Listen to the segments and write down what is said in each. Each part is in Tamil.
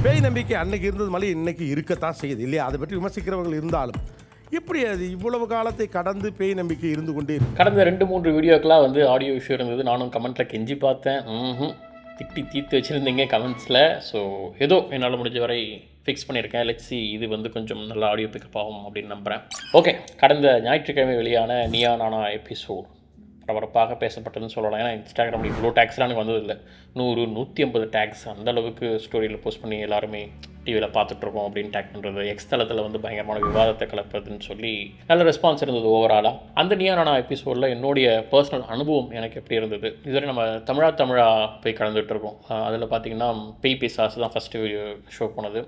பேய் நம்பிக்கை அன்னைக்கு இருந்தது மாதிரி இன்னைக்கு இருக்கத்தான் செய்யுது இல்லையா? அதை பற்றி விமர்சிக்கிறவர்கள் இருந்தாலும் எப்படி அது இவ்வளவு காலத்தை கடந்து பேய் நம்பிக்கை இருந்து கொண்டே இருக்கு? கடந்த 2-3 வீடியோக்கெலாம் வந்து ஆடியோ இஷ்யூ இருந்தது. நானும் கமெண்ட்டில் கெஞ்சி பார்த்தேன். திட்டி தீர்த்து வச்சுருந்தீங்க கமெண்ட்ஸில். ஸோ ஏதோ என்னால் முடிஞ்ச வரை ஃபிக்ஸ் பண்ணியிருக்கேன். லெட்ஸி இது வந்து கொஞ்சம் நல்ல ஆடியோ பிக்கப் ஆகும் அப்படின்னு நம்புகிறேன். ஓகே, கடந்த ஞாயிற்றுக்கிழமை வெளியான நீயா நானா எபிசோட் பரபரப்பாக பேசப்பட்டதுன்னு சொல்லலாம். ஏன்னா இன்ஸ்டாகிராமில் இவ்வளோ டேக்ஸ்லாம் எனக்கு வந்ததில்லை. 100-150 டேக்ஸ் அந்தளவுக்கு ஸ்டோரியில் போஸ்ட் பண்ணி எல்லாருமே டிவியில் பார்த்துட்ருக்கோம் அப்படின்னு டேக் பண்ணுறது, எக்ஸ் தளத்தில் வந்து பயங்கரமான விவாதத்தை கலப்புறதுன்னு சொல்லி நல்ல ரெஸ்பான்ஸ் இருந்தது ஓவராலாக. அந்த நீயா நானா எபிசோடில் என்னுடைய பர்சனல் அனுபவம் எனக்கு எப்படி இருந்தது, இதுவரை நம்ம தமிழா போய் கலந்துகிட்டு இருக்கோம். அதில் பார்த்திங்கன்னா பேய் பிசாசு தான் ஃபஸ்ட்டு ஷோ போனது.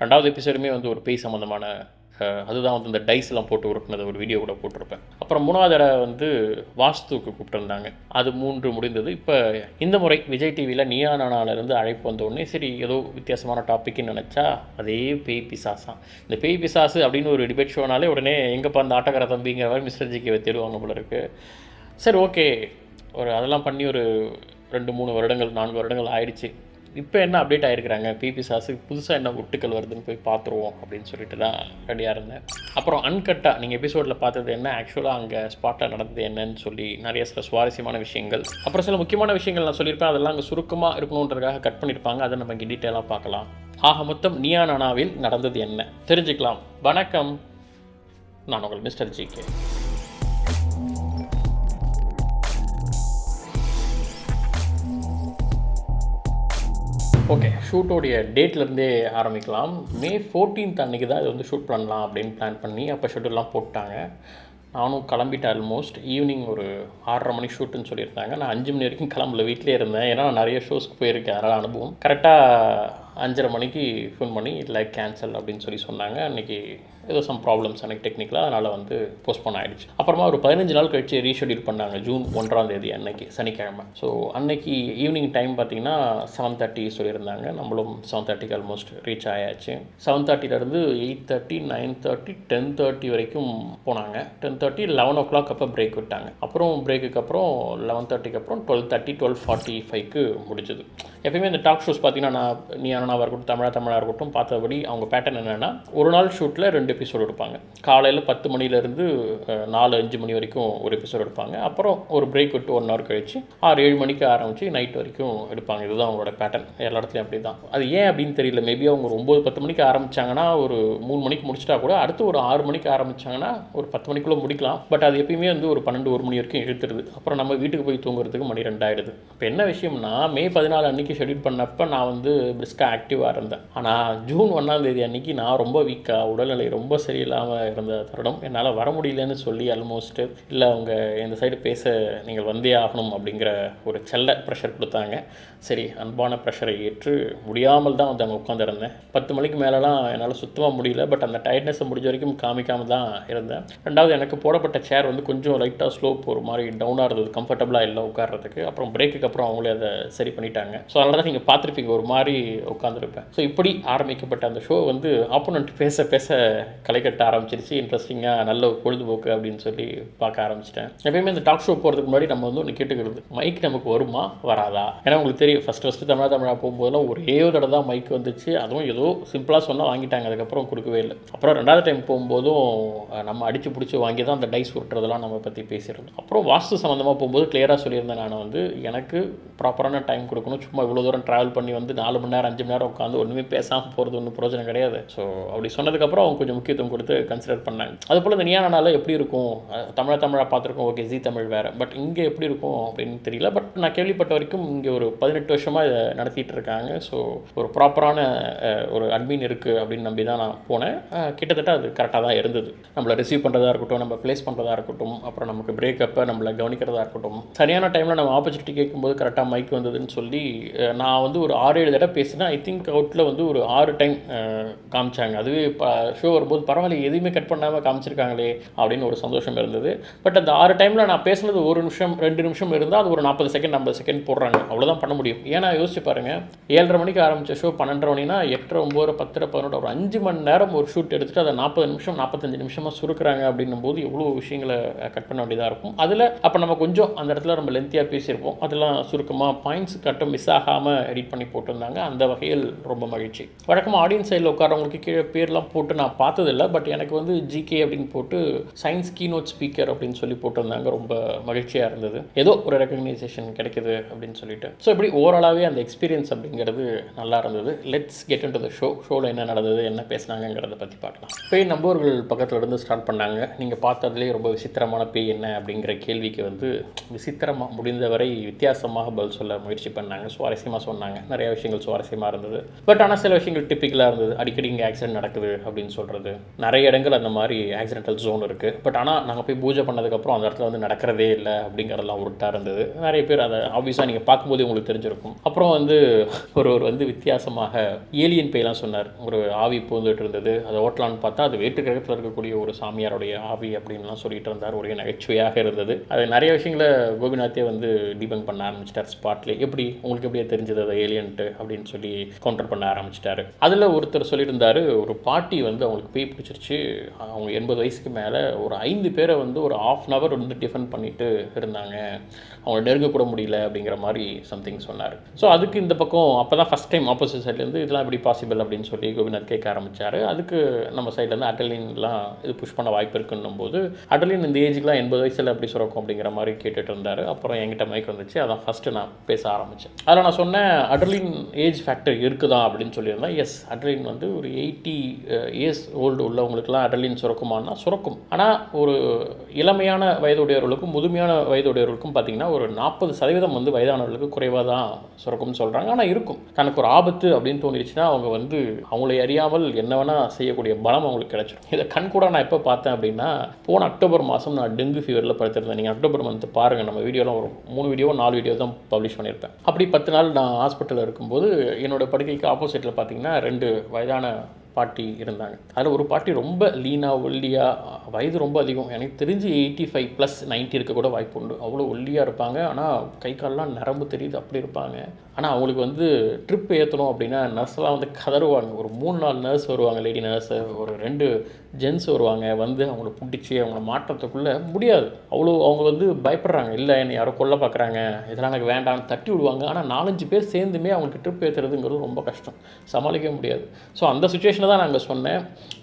2வது எபிசோடுமே வந்து ஒரு பேய் சம்மந்தமான அதுதான் வந்து இந்த டைஸ்லாம் போட்டு உருட்டினது ஒரு வீடியோ கூட போட்டிருப்பேன். அப்புறம் 3வது தடவை வந்து வாஸ்துக்கு கூப்பிட்டுருந்தாங்க. அது 3 முடிந்தது. இப்போ இந்த முறை விஜய் டிவியில் நீயா நானாலேருந்து அழைப்பு வந்த உடனே சரி ஏதோ வித்தியாசமான டாப்பிக்னு நினச்சா அதே பேய் பிசாசான். இந்த பேய் பிசாசு அப்படின்னு ஒரு டிபேட் ஷோனாலே உடனே எங்கேப்பா அந்த ஆட்டக்கார தம்பிங்கிற மாதிரி மிஸ்டர் ஜிகேவை தேடுவாங்க போல இருக்குது. சரி ஓகே, அதெல்லாம் பண்ணி ஒரு 2-3 வருடங்கள் 4 வருடங்கள் ஆயிடுச்சு. இப்போ என்ன அப்டேட் ஆகிருக்கிறாங்க, பிபி சாஸுக்கு புதுசாக என்ன ஒட்டுக்கள் வருதுன்னு போய் பார்த்துருவோம் அப்படின்னு சொல்லிட்டு தான் ரெடியாக இருந்தேன். அப்புறம் அன்கட்டாக நீங்கள் எபிசோடில் பார்த்தது என்ன, ஆக்சுவலாக அங்கே ஸ்பாட்டில் நடந்தது என்னன்னு சொல்லி நிறைய சில சுவாரஸ்யமான விஷயங்கள், அப்புறம் சில முக்கியமான விஷயங்கள் நான் சொல்லியிருப்பேன். அதெல்லாம் அங்கே சுருக்கமாக இருக்கணுன்றதுக்காக கட் பண்ணியிருப்பாங்க. அதை நம்ம இங்கே டீட்டெயிலாக பார்க்கலாம். ஆக மொத்தம் நீயா நானாவில் நடந்தது என்ன தெரிஞ்சுக்கலாம். வணக்கம், நான் உங்கள் மிஸ்டர் ஜிகே. ஓகே, ஷூட்டோடைய டேட்லேருந்தே ஆரம்பிக்கலாம். May 14th அன்றைக்கி தான் இது வந்து ஷூட் பண்ணலாம் அப்படின்னு பிளான் பண்ணி அப்போ ஷெட்யூல்லாம் போட்டாங்க. நானும் கிளம்பிட்டேன். ஆல்மோஸ்ட் ஈவினிங் ஒரு 6:30 மணி ஷூட்டுன்னு சொல்லியிருந்தாங்க. நான் 5 மணி வரைக்கும் கிளம்பல, வீட்டிலே இருந்தேன். ஏன்னா நான் நிறைய ஷோஸ்க்கு போயிருக்கேன், அதனால் அனுபவம். கரெக்டாக 5:30 மணிக்கு ஃபோன் பண்ணி இல்லை கேன்சல் அப்படின்னு சொன்னாங்க. அன்றைக்கி ஏதோ சம் ப்ராப்ளம்ஸ் எனக்கு டெக்னிக்கலாக, அதனால் வந்து போஸ்ட்போன் ஆகிடுச்சு. அப்புறமா ஒரு 15 நாள் கழிச்சு ரீஷெடியூல் பண்ணாங்க, June 1 அன்னைக்கு சனிக்கிழமை. ஸோ அன்னைக்கு ஈவினிங் டைம் பார்த்திங்கன்னா 7:30 சொல்லியிருந்தாங்க. நம்மளும் 7:30க்கு ஆல்மோஸ்ட் ரீச் ஆயாச்சு. 7:30லேருந்து 8:30, 9:30, 10:30 வரைக்கும் போனாங்க. 10:30, 11 o'clock அப்போ பிரேக் விட்டாங்க. அப்புறம் பிரேக்குக்கு அப்புறம் 11:30க்கு அப்புறம் 12:30, 12:45க்கு முடிஞ்சது. எப்பயுமே இந்த டாக் ஷோஸ் பார்த்திங்கன்னா நான் நீயா நானாவாக இருக்கட்டும் தமிழாக இருக்கட்டும் பார்த்தபடி அவங்க பேட்டர்ன் என்னென்னா, ஒரு நாள் ஷூட்டில் 2 எபிசோடு எடுப்பாங்க. காலையில் 10 மணிலேருந்து 4-5 மணி வரைக்கும் ஒரு எபிசோடு எடுப்பாங்க. அப்புறம் ஒரு பிரேக் விட்டு 1 hour கழிச்சு 6-7 மணிக்கு ஆரம்பித்து நைட் வரைக்கும் எடுப்பாங்க. இதுதான் அவங்களோட பேட்டர்ன், எல்லா இடத்துலையும் அப்படி தான். அது ஏன் அப்படின்னு தெரியல. மேபி அவங்க ஒரு 9-10 மணிக்கு ஆரம்பித்தாங்கன்னா ஒரு 3 மணிக்கு முடிச்சிட்டா கூட அடுத்து ஒரு 6 மணிக்கு ஆரம்பித்தாங்கன்னா ஒரு 10 மணிக்குள்ளே முடிக்கலாம். பட் அது எப்பயுமே வந்து ஒரு 12-1 மணி வரைக்கும் இழுத்துருது. அப்புறம் நம்ம வீட்டுக்கு போய் தூங்குறதுக்கு மணி 2 ஆகிடுது. இப்போ என்ன விஷயம்னா, May 14 அன்றைக்கி ஷெட்யூல் பண்ணப்போ நான் வந்து பிரிஸ்காக ஆக்டிவாக இருந்தேன். ஆனால் June 1 அன்றைக்கி நான் ரொம்ப வீக்காக, உடல்நிலை ரொம்ப சரியில்லாமல் இருந்த தருணம். என்னால் வர முடியலன்னு சொல்லி ஆல்மோஸ்ட்டு இல்லை அவங்க இந்த சைடு பேச நீங்கள் வந்தே ஆகணும் அப்படிங்கிற ஒரு செல்ல ப்ரெஷர் கொடுத்தாங்க. சரி, அன்பான ப்ரெஷரை ஏற்று முடியாமல் தான் வந்து அங்கே உட்காந்துருந்தேன். 10 மணிக்கு மேலெலாம் என்னால் சுத்தமாக முடியல. பட் அந்த டயர்ட்னஸை முடிஞ்ச வரைக்கும் காமிக்காமல் தான் இருந்தேன். 2வது எனக்கு போடப்பட்ட சேர் வந்து கொஞ்சம் லைட்டாக ஸ்லோப் ஒரு மாதிரி டவுனாக இருந்தது, கம்ஃபர்டபுளாக இல்லை உட்கார்றதுக்கு. அப்புறம் பிரேக்குக்கு அப்புறம் அவங்களே அதை சரி பண்ணிட்டாங்க. ஸோ அதனால தான் நீங்கள் பார்த்துருப்பீங்க ஒரு மாதிரி உட்காந்துருப்பேன். ஸோ இப்படி ஆரம்பிக்கப்பட்ட அந்த ஷோ வந்து ஆப்போனண்ட் பேச பேச களை கட்ட ஆரம்பிச்சிருச்சு. இன்ட்ரெஸ்டிங்காக நல்ல பொழுதுபோக்கு அப்படின்னு சொல்லி பார்க்க ஆரம்பிச்சிட்டேன். எப்பயுமே இந்த டாக் ஷோ போகிறதுக்கு முன்னாடி நம்ம வந்து ஒன்று கேட்டுக்கிறது, மைக் நமக்கு வருமா வராதா? ஏன்னா உங்களுக்கு தெரியும், ஃபஸ்ட்டு தமிழா போகும்போதெல்லாம் ஒரே ஒரு தடவை தான் மைக் வந்துச்சு. அதுவும் ஏதோ சிம்பிளாக சொன்னால் வாங்கிட்டாங்க, அதுக்கப்புறம் கொடுக்கவே இல்லை. அப்புறம் 2வது டைம் போகும்போதும் நம்ம அடித்து பிடிச்சி வாங்கி தான் அந்த டைஸ் விட்டுறதெல்லாம் நம்ம பற்றி பேசியிருந்தோம். அப்புறம் வாஸ்து சம்மந்தமாக போகும்போது கிளியராக சொல்லியிருந்தேன், நான் வந்து எனக்கு ப்ராப்பரான டைம் கொடுக்கணும். சும்மா இவ்வளோ தூரம் ட்ராவல் பண்ணி வந்து 4 மணி நேரம் 5 மணி நேரம் உட்காந்து ஒன்றுமே பேசாமல் போகிறது ஒன்றும் பிரயோஜனம் கிடையாது. ஸோ அப்படி சொன்னதுக்கப்புறம் அவங்க கொஞ்சம் முக்கியத்துவம் கொடுத்து கன்சிடர் பண்ணாங்க. அதுபோல் இந்த நீயா நானால எப்படி இருக்கும், தமிழா பார்த்துருக்கோம், ஓகே ஜி தமிழ் வேறு, பட் இங்கே எப்படி இருக்கும் அப்படின்னு தெரியல. பட் நான் கேள்விப்பட்ட வரைக்கும் இங்கே ஒரு 18 வருஷமாக இதை நடத்திட்டு இருக்காங்க. ஸோ ஒரு ப்ராப்பரான ஒரு அட்மின் இருக்குது அப்படின்னு நம்பி தான் நான் போனேன். கிட்டத்தட்ட அது கரெக்டாக தான் இருந்தது. நம்மளை ரிசீவ் பண்ணுறதா இருக்கட்டும், நம்ம ப்ளேஸ் பண்ணுறதா இருக்கட்டும், அப்புறம் நமக்கு பிரேக்கப்பை நம்மளை கவனிக்கிறதா இருக்கட்டும், சரியான டைமில் நம்ம ஆப்பர்ச்சுனிட்டி கேட்கும்போது கரெக்டாக மைக் வந்ததுன்னு சொல்லி நான் வந்து ஒரு 6-7 தடவை பேசினேன். ஐ திங்க் அவுட்டில் வந்து ஒரு 6 டைம் காமிச்சாங்க. அதுவே இப்போ ஷோ ஒரு வரும்போது பரவாயில்ல எதுவுமே கட் பண்ணாமல் காமிச்சிருக்காங்களே அப்படின்னு ஒரு சந்தோஷம் இருந்தது. பட் அந்த 6 டைமில் நான் பேசுனது 1 நிமிஷம் 2 நிமிஷம் இருந்தால் அது ஒரு 40 செகண்ட் 50 செகண்ட் போடுறாங்க. அவ்வளோதான் பண்ண முடியும். ஏன்னா யோசிச்சு பாருங்கள், 7:30 மணிக்கு ஆரம்பித்த ஷோ 12:30 மணினா 8:30 9 10 11 ஒரு 5 மணி நேரம் ஒரு ஷூட் எடுத்துகிட்டு அதை 40 நிமிஷம் 45 நிமிஷமாக சுருக்குறாங்க அப்படின்னும் போது எவ்வளோ விஷயங்களை கட் பண்ண வேண்டியதாக இருக்கும். அதில் அப்போ நம்ம கொஞ்சம் அந்த இடத்துல நம்ம லென்த்தியாக பேசியிருப்போம். அதெல்லாம் சுருக்கமாக பாயிண்ட்ஸ் கட்டும் மிஸ் ஆகாமல் எடிட் பண்ணி போட்டிருந்தாங்க. அந்த வகையில் ரொம்ப மகிழ்ச்சி. வழக்கமாக ஆடியன்ஸ் சைடில் உட்காரவங்களுக்கு கீழே பேர்லாம் போட்டு நான் பார்த்ததில்லை. பட் எனக்கு வந்து ஜிகே அப்படின்னு போட்டு சயின்ஸ் கீனோட் ஸ்பீக்கர் அப்படின்னு சொல்லி போட்டிருந்தாங்க. ரொம்ப மகிழ்ச்சியாக இருந்தது. ஏதோ ஒரு ரெகக்னைசேஷன் கிடைக்குது அப்படின்னு சொல்லிட்டு. ஸோ இப்படி ஓவராலாகவே அந்த எக்ஸ்பீரியன்ஸ் அப்படிங்கிறது நல்லா இருந்தது. Let's get in to the show. ஷோவில் என்ன நடந்தது, என்ன பேசினாங்கிறத பற்றி பார்க்கலாம். பேய் நம்பவர்கள் பக்கத்தில் இருந்து ஸ்டார்ட் பண்ணாங்க. நீங்கள் பார்த்ததுலேயே ரொம்ப விசித்திரமான பேய் என்ன அப்படிங்கிற கேள்விக்கு வந்து விசித்திரமாக முடிந்தவரை வித்தியாசமாக பதில் சொல்ல முயற்சி பண்ணாங்க. சுவாரஸ்யமாக சொன்னாங்க. நிறைய விஷயங்கள் சுவாரஸ்யமாக இருந்தது. பட் ஆனால் சில விஷயங்கள் டிப்பிக்கலாக இருந்தது. அடிக்கடி இங்கே ஆக்சிடென்ட் நடக்குது அப்படின்னு சொல்கிறது. நிறைய இடங்கள் அந்த மாதிரி ஆக்சிடென்டல் ஜோன் இருக்குது. பட் ஆனால் நாங்கள் போய் பூஜை பண்ணதுக்கப்புறம் அந்த இடத்துல வந்து நடக்கிறதே இல்லை அப்படிங்கிறதெல்லாம் உருட்டாக இருந்தது. நிறைய பேர் அதை ஆப்வியஸாக நீங்கள் பார்க்கும்போதே உங்களுக்கு தெரிஞ்சிருக்கும். அப்புறம் வந்து ஒருவர் வந்து வித்தியாசமாக ஏலியன் பேயெல்லாம் சொன்னார். ஒரு ஆவி பூந்துட்டு இருந்தது, அதை ஓட்டலான்னு பார்த்தா அது வேற்று கிரகத்தில் இருக்கக்கூடிய ஒரு சாமியாருடைய ஆவி அப்படின்லாம் சொல்லிட்டு இருந்தார். ஒரே நகைச்சுவையாக இருந்தது. அது நிறைய விஷயங்களை கோபிநாத்தே வந்து டீபங்க் பண்ண ஆரம்பிச்சிட்டார் ஸ்பாட்லேயே. எப்படி உங்களுக்கு எப்படியே தெரிஞ்சது அது ஏலியன்ட்டு அப்படின்னு சொல்லி கவுண்டர் பண்ண ஆரம்பிச்சிட்டாரு. அதில் ஒருத்தர் சொல்லியிருந்தார், ஒரு பாட்டி வந்து அவங்களுக்கு பேய் பிடிச்சிருச்சு. அவங்க 80 வயசுக்கு மேலே ஒரு 5 பேரை வந்து ஒரு 1/2 hour வந்து டிஃபெண்ட் பண்ணிட்டு இருந்தாங்க. அவங்க நெருங்கக்கூட முடியல அப்படிங்கிற மாதிரி சம்திங் சொன்னார். ஸோ அதுக்கு இந்த பக்கம் அப்போ தான் ஃபஸ்ட் டைம் ஆப்போசிட் சைட்லேருந்து இதெல்லாம் எப்படி பாசிபிள் அப்படின்னு சொல்லி கோபிநாத் கேட்க ஆரம்பித்தார். அதுக்கு நம்ம சைட்லேருந்து அட்ரலின்லாம் இது புஷ் பண்ண வாய்ப்பு இருக்குன்னும் போது அட்ரலின் இந்த ஏஜுக்குலாம் 80 வயசில் எப்படி சுரக்கும் அப்படிங்கிற மாதிரி கேட்டுட்டு இருந்தார். அப்புறம் என்கிட்ட மைக் வந்துச்சு. அதான் ஃபஸ்ட்டு நான் பேச ஆரம்பித்தேன். அதில் நான் சொன்னேன், அட்ரலின் ஏஜ் ஃபேக்டர் இருக்குதா அப்படின்னு சொல்லியிருந்தேன். எஸ், அட்ரலின் வந்து ஒரு 80 இயர்ஸ் ஓல்டு உள்ளவங்களுக்குலாம் அட்ரலின் சுரக்குமானா சுரக்கும். ஆனால் ஒரு இளமையான வயதுடையவர்களுக்கும் முதுமையான வயதுடையவர்களுக்கும் பார்த்திங்கன்னா ஒரு 40% வந்து வயதானவர்களுக்கு குறைவாக தான் சுரக்கும்னு சொல்கிறாங்க. ஆனால் இருக்கும். தனக்கு ஒரு ஆபத்து அப்படின்னு தோணிடுச்சுன்னா அவங்க வந்து அவங்களை அறியாமல் என்ன வேணால் செய்யக்கூடிய பலம் அவங்களுக்கு கிடைச்சிடும். இதை கண்கூட நான் எப்போ பார்த்தேன் அப்படின்னா, போன அக்டோபர் மாதம் நான் டெங்கு ஃபீவரில் படுத்திருந்தேன். நீங்கள் அக்டோபர் மந்த் பாருங்கள், நம்ம வீடியோலாம் ஒரு 3 வீடியோ 4 வீடியோ தான் பப்ளிஷ் பண்ணியிருப்பேன். அப்படி 10 நாள் நான் ஹாஸ்பிட்டலில் இருக்கும்போது என்னோடய படுக்கைக்கு ஆப்போசிட்டில் பார்த்தீங்கன்னா 2 வயதான பாட்டி இருந்தாங்க. அதில் ஒரு பாட்டி ரொம்ப லீனாக ஒல்லியாக, வயது ரொம்ப அதிகம், எனக்கு தெரிஞ்சு 85 + 90 இருக்க கூட வாய்ப்பு உண்டு. அவ்வளோ ஒல்லியாக இருப்பாங்க. ஆனால் கை கால்லாம் நரம்பு தெரியுது, அப்படி இருப்பாங்க. ஆனால் அவங்களுக்கு வந்து ட்ரிப் ஏற்றணும் அப்படின்னா நர்ஸ்லாம் வந்து கதறுவாங்க. ஒரு 3-4 நர்ஸ் வருவாங்க, லேடி நர்ஸு, ஒரு 2 ஜென்ஸ் வருவாங்க. வந்து அவங்கள பிடிச்சி அவங்கள மாற்றத்துக்குள்ளே முடியாது. அவ்வளோ அவங்க வந்து பயப்படுறாங்க. இல்லை என்னை யாரோ கொல்ல பார்க்குறாங்க, இதெல்லாம் எனக்கு வேண்டாம்னு தட்டி விடுவாங்க. ஆனால் 4-5 பேர் சேர்ந்துமே அவங்களுக்கு ட்ரிப் ஏற்றுறதுங்கிறது ரொம்ப கஷ்டம், சமாளிக்க முடியாது. ஸோ அந்த சுச்சுவேஷனில் தான் நாங்கள் சொன்னேன்,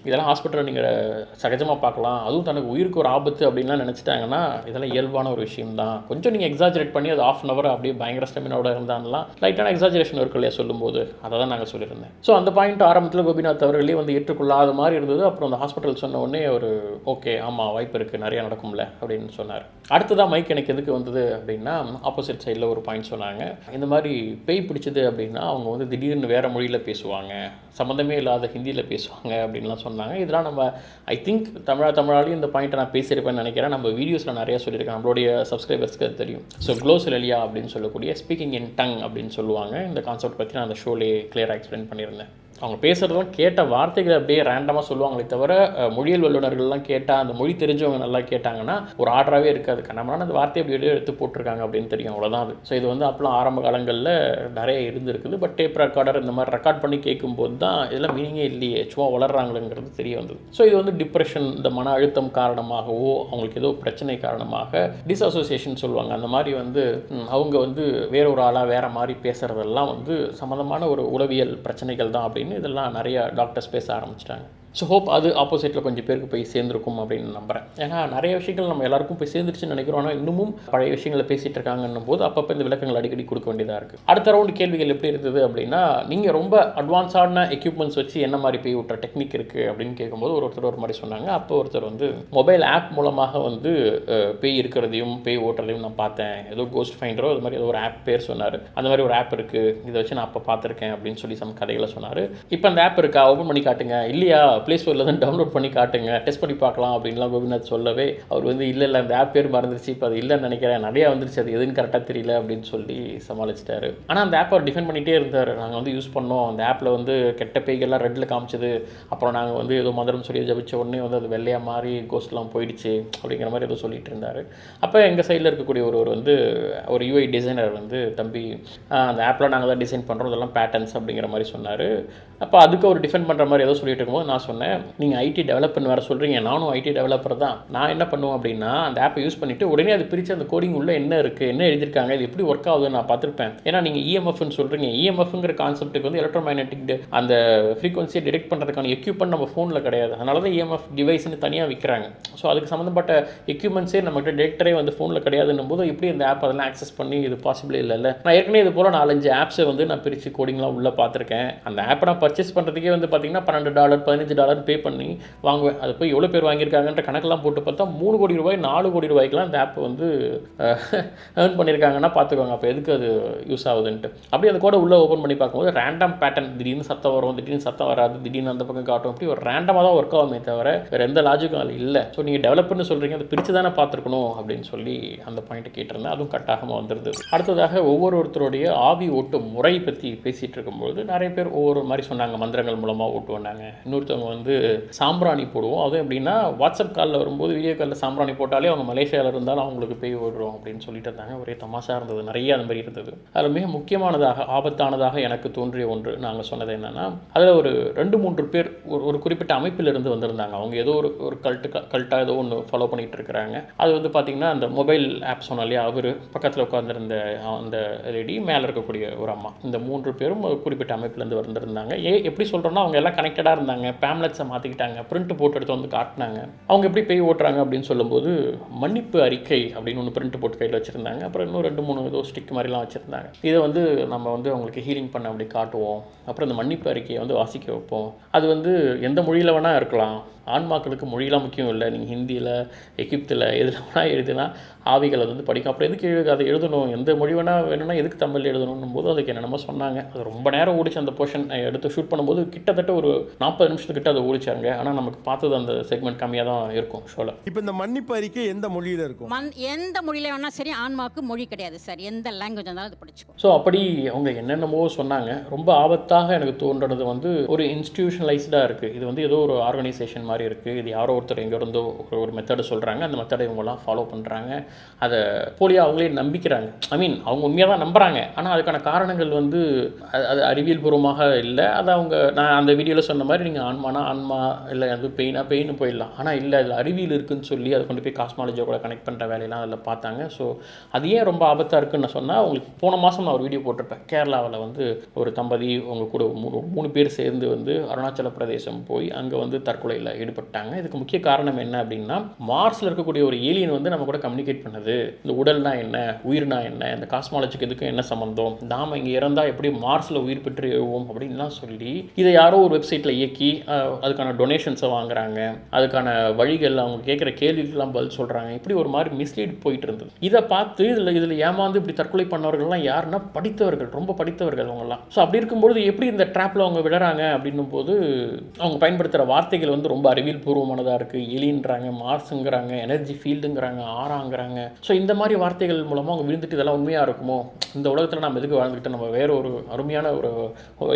இதெல்லாம் ஹாஸ்பிட்டலில் நீங்கள் சகஜமாக பார்க்கலாம். அதுவும் தனக்கு உயிருக்கு ஒரு ஆபத்து அப்படின்லாம் நினச்சிட்டாங்கன்னா இதெல்லாம் இயல்பான ஒரு விஷயம் தான். கொஞ்சம் நீங்கள் எக்ஸாஜரேட் பண்ணி அது 1/2 hour அப்படியே பயங்கர ஸ்டெமினோட இருந்தான்லாம் லைட்டான எக்ஸாஜரேஷன் இருக்கும் இல்லையா சொல்லும்போது, அதை தான் நாங்கள் சொல்லியிருந்தேன். ஸோ அந்த பாயிண்ட் ஆரம்பத்தில் கோபிநாத் அவர்களே வந்து ஏற்றுக்கொள்ளாத மாதிரி இருந்தது. அப்புறம் அந்த ஹாஸ்பிட்டல் சொன்ன உடனே அவர் ஓகே, ஆமாம் வாய்ப்பு இருக்குது, நிறையா நடக்கும்ல அப்படின்னு சொன்னார். அடுத்ததான் மைக் எனக்கு எதுக்கு வந்தது அப்படின்னா, ஆப்போசிட் சைடில் ஒரு பாயிண்ட் சொன்னாங்க. இந்த மாதிரி பேய் பிடிச்சது அப்படின்னா அவங்க வந்து திடீர்னு வேறு மொழியில் பேசுவாங்க, சம்மந்தமே இல்லாத ஹிந்தியில் பேசுவாங்க அப்படின்லாம் சொன்னாங்க. இதெல்லாம் நம்ம ஐ திங்க் தமிழாலையும் இந்த பாயிண்ட்டை நான் பேசியிருப்பேன்னு நினைக்கிறேன். நம்ம வீடியோஸில் நிறையா சொல்லியிருக்கேன், நம்மளுடைய சப்ஸ்கிரைபர்ஸ்க்கு அது தெரியும். ஸோ க்ளோசிலலியா அப்படின்னு சொல்லக்கூடிய ஸ்பீக்கிங் இன் டங் அப்படின்னு சொல்லுவாங்க. இந்த கான்செப்ட் பற்றி நான் அந்த ஷோலேயே கிளியராக எக்ஸ்பிளைன் பண்ணியிருந்தேன். அவங்க பேசுகிறதெல்லாம் கேட்ட வார்த்தைகளை அப்படியே ரேண்டமாக சொல்லுவாங்களே தவிர மொழியியல் வல்லுநர்கள்லாம் கேட்டால் அந்த மொழி தெரிஞ்சவங்க நல்லா கேட்டாங்கன்னா ஒரு ஆர்டராகவே இருக்காது. நம்மளால அந்த வார்த்தையை அப்படியே எடுத்து போட்டிருக்காங்க அப்படின்னு தெரியும், அவ்வளோதான் அது. ஸோ இது வந்து அப்போலாம் ஆரம்ப காலங்களில் நிறைய இருந்திருக்குது. பட் டேப் ரெக்கார்டர் இந்த மாதிரி ரெக்கார்ட் பண்ணி கேட்கும்போது தான் இதெல்லாம் மீனிங்கே இல்லையே, சும்மா வளர்றாங்களுங்கிறது தெரிய வந்தது. ஸோ இது வந்து டிப்ரெஷன், இந்த மன அழுத்தம் காரணமாகவோ அவங்களுக்கு ஏதோ பிரச்சனை காரணமாக டிஸ்அசோசியேஷன் சொல்லுவாங்க, அந்த மாதிரி வந்து அவங்க வந்து வேற ஒரு ஆளாக வேறு மாதிரி பேசுகிறதெல்லாம் வந்து சம்மந்தமான ஒரு உளவியல் பிரச்சனைகள் தான் அப்படின்னு இதெல்லாம் நிறைய டாக்டர்ஸ் பேச ஆரம்பிச்சிட்டாங்க. ஸோ ஹோப் அது ஆப்போசிட்டில் கொஞ்சம் பேருக்கு போய் சேர்ந்துருக்கும் அப்படின்னு நம்புகிறேன். ஏன்னா நிறைய விஷயங்கள் நம்ம எல்லாருக்கும் போய் சேர்ந்துருச்சுன்னு நினைக்கிறோம். ஆனால் இன்னமும் பழைய விஷயங்களை பேசிகிட்டு இருக்காங்கன்னும் போது அப்பப்போ இந்த விளக்கங்கள் அடிக்கடி கொடுக்க வேண்டியதாக இருக்குது. அடுத்த ரவுண்டு கேள்விகள் எப்படி இருந்தது அப்படின்னா, நீங்கள் ரொம்ப அட்வான்ஸான எக்யூப்மெண்ட்ஸ் வச்சு என்ன மாதிரி பேய் விட்டுற டெக்னிக் இருக்குது அப்படின்னு கேட்கும்போது ஒருத்தர் ஒரு மாதிரி சொன்னாங்க. அப்போ ஒருத்தர் வந்து மொபைல் ஆப் மூலமாக வந்து பேய் இருக்கிறதையும் பேய் ஓட்டுறதையும் நான் பார்த்தேன், ஏதோ கோஸ்ட் ஃபைண்டரோ அது மாதிரி ஏதோ ஒரு ஆப் பேர் சொன்னார். அந்த மாதிரி ஒரு ஆப் இருக்குது, இதை வச்சு நான் அப்போ பார்த்துருக்கேன் அப்படின்னு சொல்லி சம் கதைகளை சொன்னார். இப்போ அந்த ஆப் இருக்கா, ஓப்பன் பண்ணி காட்டுங்க, இல்லையா ப்ளே ஸ்டோரில் தான் டவுன்லோட் பண்ணி காட்டுங்க, டெஸ்ட் பண்ணி பார்க்கலாம் அப்படின்லாம் கோபிநாத் சொல்லவே அவர் வந்து இல்லை அந்த ஆப் பேர் மறந்துருச்சு, இப்போ அது இல்லைன்னு நினைக்கிறேன், நிறையா வந்துருச்சு, அது எதுன்னு கரெக்டாக தெரியல அப்படின்னு சொல்லி சமாளிச்சிட்டாரு. ஆனால் அந்த ஆப் அவர் டிஃபெண்ட் பண்ணிகிட்டே இருந்தார். நாங்கள் வந்து யூஸ் பண்ணோம், அந்த ஆப்பில் வந்து கெட்ட பேய்கள்லாம் ரெட்டில் காமிச்சது, அப்புறம் நாங்கள் வந்து ஏதோ மந்திரம் சொல்லி ஜபிச்ச உடனே வந்து அது வெள்ளையாக மாறி கோஸ்ட்லாம் போயிடுச்சு அப்படிங்கிற மாதிரி ஏதோ சொல்லிட்டு இருந்தார். அப்போ எங்கள் சைடில் இருக்கக்கூடிய ஒருவர் வந்து ஒரு யூஐ டிசைனர் வந்து, தம்பி அந்த ஆப்பில் நாங்கள் தான் டிசைன் பண்ணுறோம், இதெல்லாம் பேட்டர்ன்ஸ் அப்படிங்கிற மாதிரி சொன்னார். அப்போ அதுக்கு ஒரு டிஃபெண்ட் பண்ணுற மாதிரி ஏதோ சொல்லிட்டு இருக்கும்போது நான் சொன்னேன், நீங்கள் ஐடி டெவலப்னு வேறு சொல்கிறீங்க, நானும் ஐடி டெவலப்பர் தான். நான் என்ன பண்ணுவேன் அப்படின்னா, அந்த ஆப்பை யூஸ் பண்ணிவிட்டு உடனே அது பிரித்து அந்த கோடிங் உள்ளே என்ன இருக்குது, என்ன எழுதியிருக்காங்க, இது எப்படி ஒர்க் ஆகுதுன்னு நான் பார்த்துருப்பேன். ஏன்னா நீங்கள் இஎம்எஃப்னு சொல்கிறீங்க, இஎம்எஃப்ங்கிற கான்செப்ட்டுக்கு வந்து எலக்ட்ரோமேக்னெட்டிக் அந்த ஃப்ரீக்வன்சியை டிடெக்ட் பண்ணுறதுக்கான எக்யூப்மெண்ட் நம்ம ஃபோனில் கிடையாது. அதனால தான் இஎம்எஃப் டிவைஸ்னு தனியாக விற்கிறாங்க. ஸோ அதுக்கு சம்மந்தப்பட்ட எக்யூப்மெண்ட்ஸே நம்மகிட்ட டிடெக்டரே வந்து ஃபோனில் கிடையாதுன்னும் போது எப்படி இந்த ஆப் அதெல்லாம் ஆக்சஸ் பண்ணி இது பாசிபிள் இல்லைல்ல. நான் ஏற்கனவே இது போல் 4-5 ஆப்ஸை வந்து நான் பிரித்து கோடிங்லாம் உள்ளே பார்த்துருக்கேன். அந்த ஆப்பை நான் பர்ச்சேஸ் பண்ணுறதுக்கே வந்து பார்த்திங்கன்னா $12 $15 பே பண்ணி வாங்குவேன். அது போய் எவ்வளோ பேர் வாங்கியிருக்காங்கன்ற கணக்கெல்லாம் போட்டு பார்த்தா 3 கோடி ரூபாய் 4 கோடி ரூபாய்க்குலாம் இந்த ஆப் வந்து ஏர்ன் பண்ணியிருக்காங்கன்னா பார்த்துக்கோங்க. அப்போ எதுக்கு அது யூஸ் ஆகுதுன்ட்டு. அப்படி அது கூட உள்ளே ஓப்பன் பண்ணி பார்க்கும்போது ரேண்டம் பேட்டர்ன், திடீர்னு சத்தம் வரும், திடீர்னு சத்தம் வராது, திடீர்னு அந்த பக்கம் காட்டும், அப்படி ஒரு ரேண்டமாக தான் ஒர்க் ஆகுமே தவிர வேறு எந்த லாஜிக்கும் அது இல்லை. ஸோ நீங்கள் டெவலப்பர்னு சொல்கிறீங்க, அதை பிரித்து தானே பார்த்துருக்கணும் அப்படின்னு சொல்லி அந்த பாயிண்ட்டை கேட்டிருந்தேன். அதுவும் கட்டாகமாக வந்துடுது. அடுத்ததாக ஒவ்வொருத்தருடைய ஆவி ஓட்டும் முறை பற்றி பேசிகிட்டு இருக்கும்போது நிறைய பேர் ஒவ்வொரு மாதிரி சொன்னாங்க. மந்திரங்கள் மூலமாக ஓட்டுவோன்னாங்க. இன்னொருத்தவங்க வந்து சாம்பிராணி போடுவோம், அதுவும் எப்படின்னா வாட்ஸ்அப் காலில் வரும்போது வீடியோ காலில் சாம்பிராணி போட்டாலே அவங்க மலேசியாவில் இருந்தாலும் அவங்களுக்கு பேய் ஓடுறோம் அப்படின்னு சொல்லிட்டு இருந்தாங்க. ஒரே தமாஷா இருந்தது, நிறைய அந்த மாதிரி இருந்தது. அதில் மிக முக்கியமானதாக ஆபத்தானதாக எனக்கு தோன்றிய ஒன்று நாங்கள் சொன்னது என்னென்னா, அதில் ஒரு 2-3 பேர் ஒரு குறிப்பிட்ட அமைப்பிலிருந்து வந்திருந்தாங்க. அவங்க ஏதோ ஒரு கல்ட்டாக ஏதோ ஒன்று ஃபாலோ பண்ணிகிட்டு இருக்கிறாங்க. அது வந்து பார்த்திங்கன்னா அந்த மொபைல் ஆப் சொன்னாலே அவர் பக்கத்தில் உட்காந்துருந்த அந்த லேடி, மேலே இருக்கக்கூடிய ஒரு அம்மா, இந்த 3 பேரும் ஒரு குறிப்பிட்ட அமைப்பிலேருந்து வந்திருந்தாங்க. எப்படி சொல்கிறோன்னா, அவங்க எல்லாம் கனெக்டடாக இருந்தாங்க, பேம்லெட்ஸை மாற்றிக்கிட்டாங்க, பிரிண்ட் போட்டு எடுத்து வந்து காட்டினாங்க. அவங்க எப்படி பேய் ஓட்டுறாங்க அப்படின்னு சொல்லும்போது, மன்னிப்பு அறிக்கை அப்படின்னு ஒன்று பிரிண்ட் போட்டு கையில் வச்சுருந்தாங்க. அப்புறம் இன்னும் 2-3 ஏதோ ஸ்டிக் மாதிரிலாம் வச்சுருந்தாங்க. இதை வந்து நம்ம வந்து அவங்களுக்கு ஹீலிங் பண்ண அப்படி காட்டுவோம். அப்புறம் இந்த மன்னிப்பு அறிக்கையை வந்து வாசிக்க வைப்போம். அது வந்து எந்த மொழியில் வேணால் இருக்கலாம். ஆன்மாக்களுக்கு மொழியெலாம் முக்கியம் இல்லை. நீங்கள் ஹிந்தியில், எகிப்தில் எதில் வேணால் எழுதினா ஆவிகள் அது வந்து படிக்கும். அப்புறம் எதுக்கு அதை எழுதணும், எந்த மொழி வேணும்னா எதுக்கு தமிழ் எழுதணும் போது அதுக்கு என்னென்னமோ சொன்னாங்க. அது ரொம்ப நேரம் ஓடிச்சு. அந்த போர்ஷன் எடுத்து ஷூட் பண்ணும்போது கிட்டத்தட்ட ஒரு 40 நிமிஷத்துக்கிட்ட அதை ஓடிச்சாங்க. ஆனால் நமக்கு பார்த்தது அந்த செக்மெண்ட் கம்மியாக தான் இருக்கும் ஷோவில். இப்போ இந்த மன்னிப்பு அறிக்கை எந்த மொழியில் இருக்கும்? எந்த மொழியில் வேணால் சரி, ஆன்மாவுக்கு மொழி கிடையாது சார். எந்த லாங்குவேஜ் இருந்தாலும் அது படிச்சுக்கும். ஸோ அப்படி அவங்க என்னென்னமோ சொன்னாங்க. ரொம்ப ஆபத்தாக எனக்கு தோன்றது வந்து ஒரு இன்ஸ்டிடியூஷனலைஸ்டாக இருக்குது. இது வந்து ஏதோ ஒரு ஆர்கனைசேஷன் மாதிரி இருக்குது. இது யாரோ ஒருத்தர் எங்கே இருந்தோ ஒரு மெத்தடு சொல்கிறாங்க, அந்த மெத்தடை இவங்கெல்லாம் ஃபாலோ பண்ணுறாங்க, அதை போலியாக அவங்களே நம்பிக்கிறாங்க. அவங்க உண்மையாக தான் நம்புகிறாங்க. ஆனால் அதுக்கான காரணங்கள் வந்து அது அறிவியல் பூர்வமாக இல்லை. அது அவங்க நான் அந்த வீடியோவில் சொன்ன மாதிரி நீங்கள் ஆன்மானா ஆன்மா, இல்லை அது பெயின்னு போயிடலாம். ஆனால் இல்லை, அதில் அறிவியல் இருக்குதுன்னு சொல்லி அதை கொண்டு போய் காஸ்மாலஜியை கூட கனெக்ட் பண்ணுற வேலையெல்லாம் அதில் பார்த்தாங்க. ஸோ அது ஏன் ரொம்ப ஆபத்தாக இருக்குன்னு நான் சொன்னால், உங்களுக்கு போன மாதம் நான் ஒரு வீடியோ போட்டிருப்பேன். கேரளாவில் வந்து ஒரு தம்பதி அவங்க கூட 3 பேர் சேர்ந்து வந்து அருணாச்சல பிரதேசம் போய் அங்கே வந்து தற்கொலையில் ஈடுபட்டாங்க. இதுக்கு முக்கிய காரணம் என்ன அப்படின்னா, மார்ஸில் இருக்கக்கூடிய ஒரு ஏலியன் வந்து நம்ம கூட கம்யூனிகேட் பண்ணுது. இந்த உடல்னா என்ன, உயிர்னா என்ன, இந்த காஸ்மாலஜிக்கு இதுக்கும் என்ன சம்பந்தம், நாம் இங்கே இறந்தால் எப்படி மார்ஸில் உயிர் பெற்று எழுவோம் அப்படின்லாம் சொல்லி இதை யாரோ ஒரு வெப்சைட்டில் இயக்கி அதுக்கான டொனேஷன்ஸை வாங்குறாங்க, அதுக்கான வழிகள் அவங்க கேட்குற கேள்விக்கெல்லாம் பதில் சொல்கிறாங்க. இப்படி ஒரு மாதிரி மிஸ்லீட் போயிட்டு இருந்தது. இதை பார்த்து இதில் ஏமாந்து இப்படி தற்கொலை பண்ணவர்கள்லாம் யாருன்னா படித்தவர்கள், ரொம்ப படித்தவர்கள் அவங்கெல்லாம். ஸோ அப்படி இருக்கும்போது எப்படி இந்த ட்ராப்பில் அவங்க விடுறாங்க அப்படின்னும் போது அவங்க பயன்படுத்துகிற வார்த்தைகள் வந்து ரொம்ப அறிவியல் பூர்வமானதாக இருக்குது. எலின்றாங்க, மார்ஸுங்கிறாங்க, எனர்ஜி ஃபீல்டுங்கிறாங்க, ஆறாங்கிறாங்க. ஸோ இந்த மாதிரி வார்த்தைகள் மூலமாக அவங்க விழுந்துட்டு இதெல்லாம் உண்மையாக இருக்குமோ, இந்த உலகத்தில் நம்ம எதுக்கு வாழ்ந்துக்கிட்டு நம்ம வேற ஒரு அருமையான ஒரு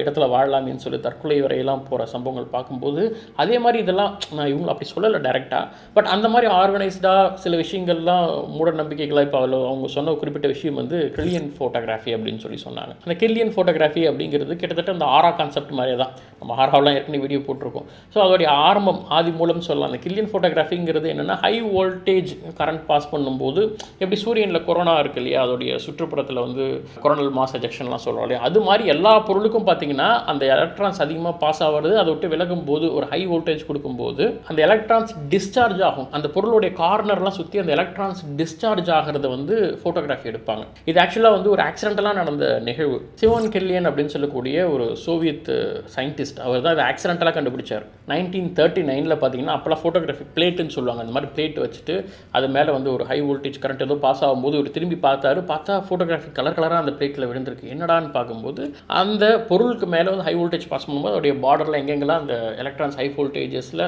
இடத்துல வாழலாமேன்னு சொல்லி தற்கொலை வரையெல்லாம் போகிற சம்பவங்கள் பார்க்கும்போது அதே மாதிரி இதெல்லாம் நான் இவங்களை அப்படி சொல்லலை டைரெக்டாக, பட் அந்த மாதிரி ஆர்கனைஸ்டாக சில விஷயங்கள்லாம் மூட நம்பிக்கைகளாக இப்போ அவங்க சொன்ன குறிப்பிட்ட விஷயம் வந்து கில்லியன் ஃபோட்டோகிராஃபி அப்படின்னு சொல்லி சொன்னாங்க. அந்த கில்லியன் ஃபோட்டோகிராஃபி அப்படிங்கிறது கிட்டத்தட்ட அந்த ஆரா கான்செப்ட் மாதிரியே தான். நம்ம ஆராவெலாம் ஏற்கனவே வீடியோ போட்டிருக்கோம். ஸோ அதோடைய ஆரம்பம் ஆதி மூலம் சொல்லலாம். அந்த கில்லியன் ஃபோட்டோகிராஃபிங்கிறது என்னென்னா, ஹை வோல்டேஜ் கரண்ட் பாஸ் பண்ணும்போது எப்படி சூரியனில் கொரோனா இருக்குது இல்லையா, அதோடைய சுற்றுப்புறத்தில் வந்து கொரோனல் மாஸ் எஜெக்ஷன்லாம் சொல்கிறோம் இல்லையா, அது மாதிரி எல்லா பொருளுக்கும் பார்த்தீங்கன்னா அந்த எலக்ட்ரான்ஸ் அதிகமாக பாஸ் ஆகிறது, அதை விட்டு விலகும் போது ஒரு ஹை வோல்டேஜ் கொடுக்கும்போது அந்த எலக்ட்ரான்ஸ் டிஸ்சார்ஜ் ஆகும். அந்த பொருளுடைய கார்னர்லாம் சுற்றி அந்த எலக்ட்ரான்ஸ் டிஸ்சார்ஜ் ஆகிறத வந்து ஃபோட்டோகிராஃபி எடுப்பாங்க. இது ஆக்சுவலாக வந்து ஒரு ஆக்சிடென்டலாக நடந்த நிகழ்வு. சிவான் கெல்லியன் அப்படின்னு சொல்லக்கூடிய ஒரு சோவியத் சயின்டிஸ்ட், அவர் தான் இதை ஆக்சிடென்டலாக கண்டுபிடிச்சார். 1939 பார்த்தீங்கன்னா அப்போல்லாம் ஃபோட்டோகிராஃபி பிளேட்டுன்னு சொல்லுவாங்க. அந்த மாதிரி பிளேட் வச்சுட்டு அது மேலே வந்து ஒரு ஹை வோல்டேஜ் கரண்ட் ஏதோ பாஸ் ஆகும்போது ஒரு திரும்பி பார்த்தா ஃபோட்டோகிராஃபி கலராக அந்த பிளேட்டில் விழுந்திருக்கு. என்னடான்னு பார்க்கும்போது அந்த பொருளுக்கு மேலே வந்து ஹை வோல்டேஜ் பாஸ் பண்ணும்போது அதோடைய பார்டரில் எங்கெங்கெல்லாம் அந்த எலக்ட்ரான்ஸ் ஹை வோல்டேஜஸில்